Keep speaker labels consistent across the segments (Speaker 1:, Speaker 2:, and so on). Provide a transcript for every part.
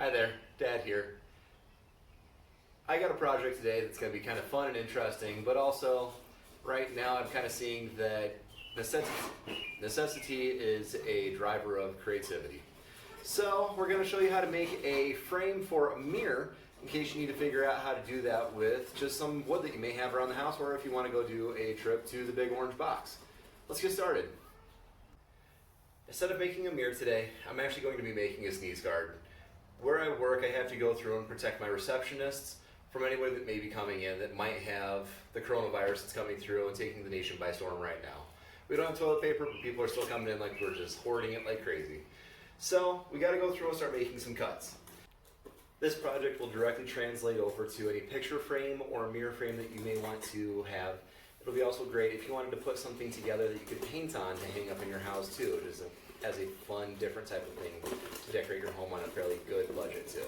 Speaker 1: Hi there, Dad here. I got a project today that's going to be kind of fun and interesting, but also right now I'm kind of seeing that necessity is a driver of creativity. So we're going to show you how to make a frame for a mirror in case you need to figure out how to do that with just some wood that you may have around the house, or if you want to go do a trip to the big orange box. Let's get started. Instead of making a mirror today, I'm actually going to be making a sneeze guard. Where I work, I have to go through and protect my receptionists from anyone that may be coming in that might have the coronavirus that's coming through and taking the nation by storm right now. We don't have toilet paper, but people are still coming in like we're just hoarding it like crazy. So we got to go through and start making some cuts. This project will directly translate over to any picture frame or a mirror frame that you may want to have. It'll be also great if you wanted to put something together that you could paint on to hang up in your house too. It is as a fun, different type of thing to decorate your home on a fairly good budget too.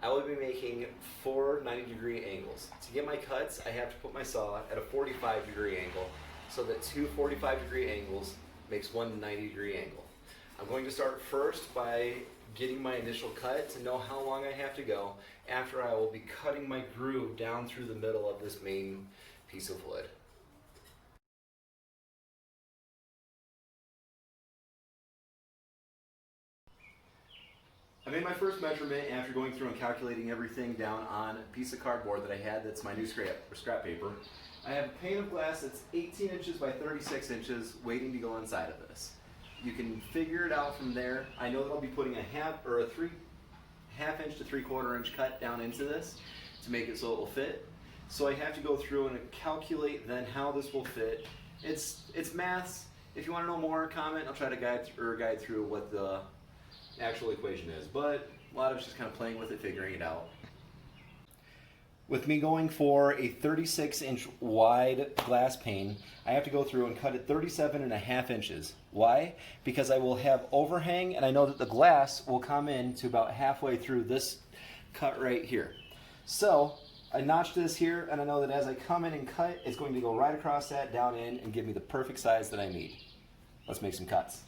Speaker 1: I will be making 4 90-degree angles. To get my cuts, I have to put my saw at a 45-degree angle so that 2 45-degree angles makes 1 90-degree angle. I'm going to start first by getting my initial cut to know how long I have to go. After, I will be cutting my groove down through the middle of this main piece of wood. I made my first measurement after going through and calculating everything down on a piece of cardboard that I had that's my new scrap paper. I have a pane of glass that's 18 inches by 36 inches waiting to go inside of this. You can figure it out from there. I know that I'll be putting a half inch to 3/4 inch cut down into this to make it so it will fit. So I have to go through and calculate then how this will fit. It's maths. If you want to know more, comment. I'll try to guide through what the actual equation is, but a lot of it's just kind of playing with it, figuring it out. With me going for a 36-inch wide glass pane, I have to go through and cut it 37.5 inches. Why? Because I will have overhang, and I know that the glass will come in to about halfway through this cut right here. So I notched this here, and I know that as I come in and cut, it's going to go right across that, down in, and give me the perfect size that I need. Let's make some cuts.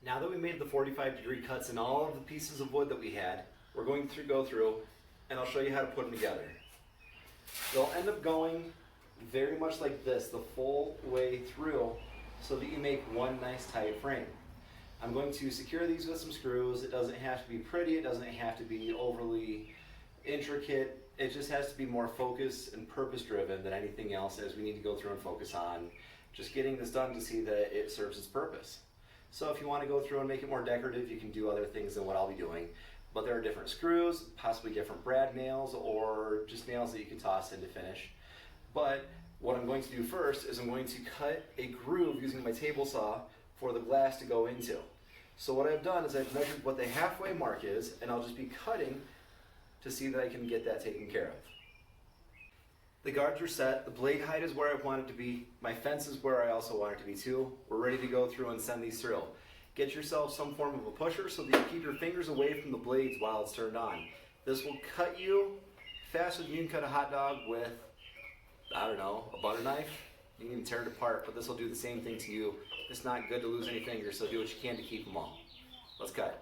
Speaker 1: Now that we made the 45-degree cuts in all of the pieces of wood that we had, we're going to go through and I'll show you how to put them together. They'll end up going very much like this, the full way through, so that you make one nice tight frame. I'm going to secure these with some screws. It doesn't have to be pretty, it doesn't have to be overly intricate. It just has to be more focused and purpose driven than anything else, as we need to go through and focus on just getting this done to see that it serves its purpose. So if you want to go through and make it more decorative, you can do other things than what I'll be doing. But there are different screws, possibly different brad nails, or just nails that you can toss in to finish. But what I'm going to do first is I'm going to cut a groove using my table saw for the glass to go into. So what I've done is I've measured what the halfway mark is, and I'll just be cutting to see that I can get that taken care of. The guards are set, the blade height is where I want it to be, my fence is where I also want it to be too. We're ready to go through and send these through. Get yourself some form of a pusher so that you keep your fingers away from the blades while it's turned on. This will cut you faster than you can cut a hot dog with, I don't know, a butter knife. You can even tear it apart, but this will do the same thing to you. It's not good to lose any fingers, so do what you can to keep them all. Let's cut.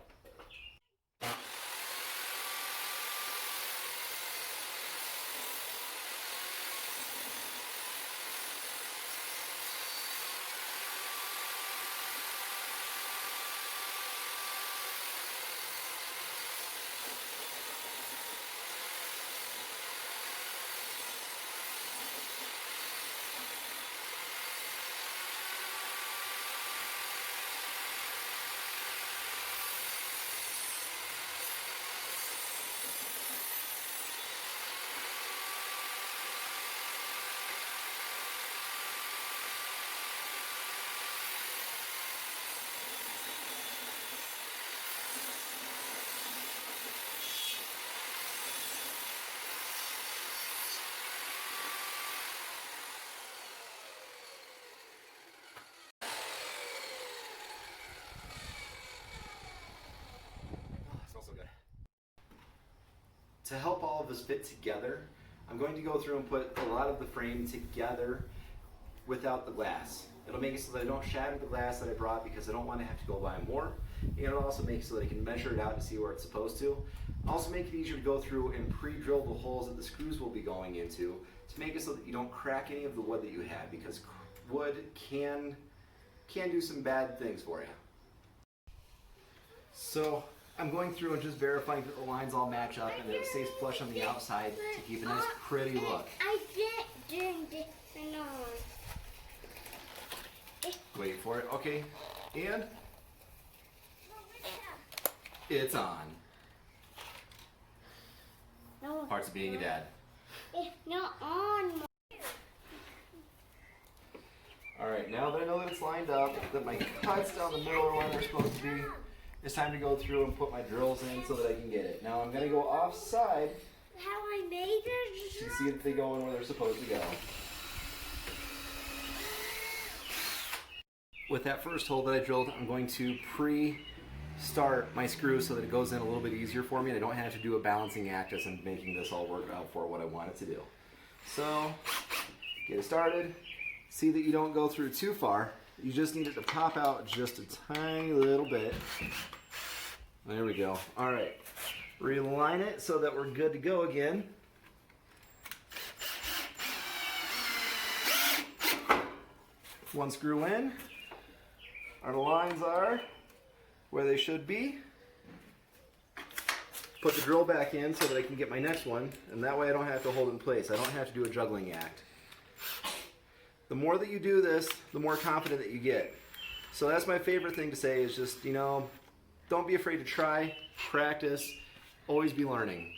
Speaker 1: to help all of us fit together, I'm going to go through and put a lot of the frame together without the glass. It'll make it so that I don't shatter the glass that I brought because I don't want to have to go buy more. And it'll also make it so that I can measure it out and see where it's supposed to. Also make it easier to go through and pre-drill the holes that the screws will be going into to make it so that you don't crack any of the wood that you have, because wood can do some bad things for you. So I'm going through and just verifying that the lines all match up and that it stays flush on the outside to keep a nice pretty look.
Speaker 2: I didn't turn this on.
Speaker 1: Wait for it. Okay. And it's on.
Speaker 2: No.
Speaker 1: Parts of being a dad.
Speaker 2: It's not on.
Speaker 1: Alright, now that I know that it's lined up, that my cuts down the middle are where they're supposed to be, it's time to go through and put my drills in so that I can get it. Now I'm going to go offside
Speaker 2: How I made it?
Speaker 1: to see that they go in where they're supposed to go. With that first hole that I drilled, I'm going to pre-start my screws so that it goes in a little bit easier for me and I don't have to do a balancing act as I'm making this all work out for what I want it to do. So, get it started. See that you don't go through too far. You just need it to pop out just a tiny little bit. There we go. All right. Realign it so that we're good to go again. One screw in. Our lines are where they should be. Put the drill back in so that I can get my next one, and that way I don't have to hold it in place. I don't have to do a juggling act. The more that you do this, the more confident that you get. So that's my favorite thing to say is just, don't be afraid to try, practice, always be learning.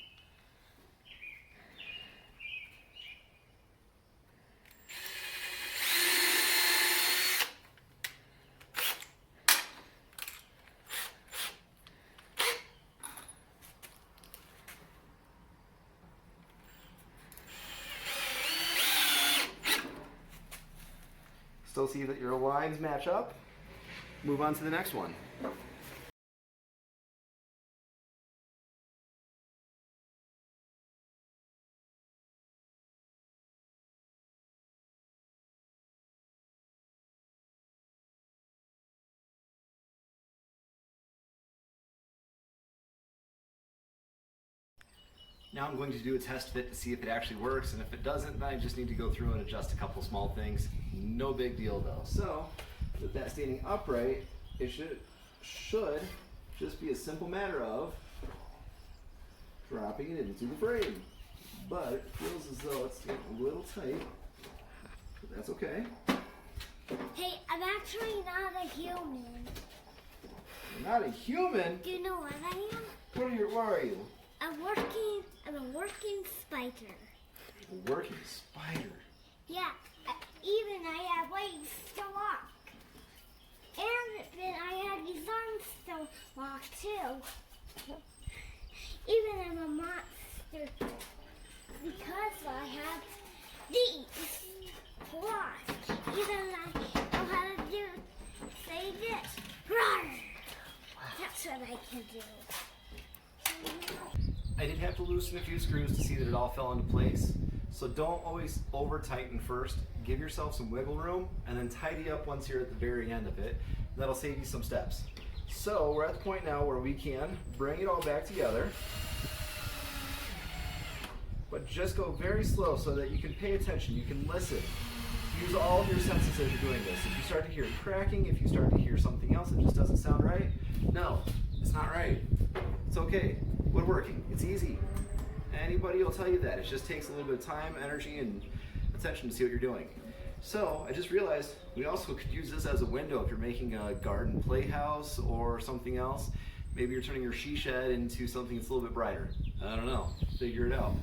Speaker 1: Still see that your lines match up. Move on to the next one. Now I'm going to do a test fit to see if it actually works, and if it doesn't, then I just need to go through and adjust a couple small things. No big deal though. So, with that standing upright, it should just be a simple matter of dropping it into the frame. But it feels as though it's getting a little tight, but that's okay.
Speaker 2: Hey, I'm actually not a human.
Speaker 1: You're not a human?
Speaker 2: Do you know what I am?
Speaker 1: What are you?
Speaker 2: I'm a working spider.
Speaker 1: A working spider?
Speaker 2: Yeah, even I have ways to walk. And then I have these arms to walk too. Even I'm a monster because I have these claws. Even I know how to say this. Roar! That's what I can do.
Speaker 1: I did have to loosen a few screws to see that it all fell into place. So don't always over tighten first. Give yourself some wiggle room and then tidy up once you're at the very end of it. That'll save you some steps. So we're at the point now where we can bring it all back together. But just go very slow so that you can pay attention, you can listen. Use all of your senses as you're doing this. If you start to hear cracking, if you start to hear something else that just doesn't sound right, no, it's not right. It's okay. Woodworking, it's easy. Anybody will tell you that. It just takes a little bit of time, energy, and attention to see what you're doing. So I just realized we also could use this as a window if you're making a garden playhouse or something else. Maybe you're turning your she shed into something that's a little bit brighter. I don't know. Figure it out.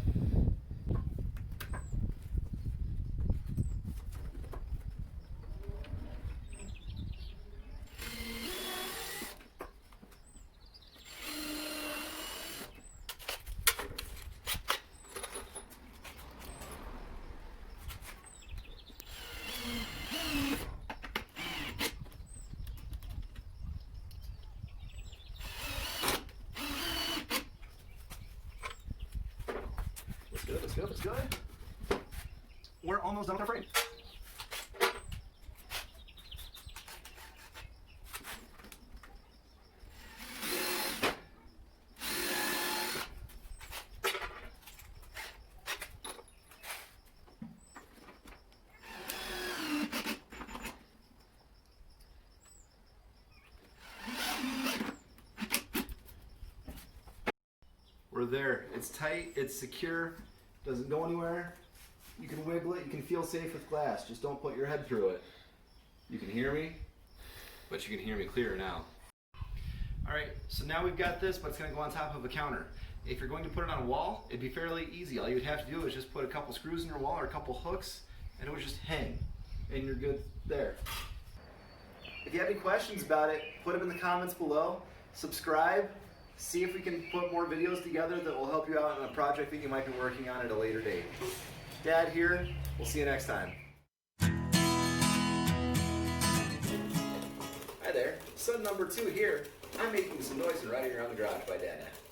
Speaker 1: good, looks good. We're almost done with our frame. We're there. It's tight, it's secure, doesn't go anywhere. You can wiggle it, you can feel safe with glass. Just don't put your head through it. You can hear me, but you can hear me clearer now. All right, so now we've got this, but it's gonna go on top of a counter. If you're going to put it on a wall, it'd be fairly easy. All you would have to do is just put a couple screws in your wall or a couple hooks, and it would just hang, and you're good there. If you have any questions about it, put them in the comments below. Subscribe. See if we can put more videos together that will help you out on a project that you might be working on at a later date. Dad here. We'll see you next time. Hi there. Son number 2 here. I'm making some noise and riding around the garage by Dad now.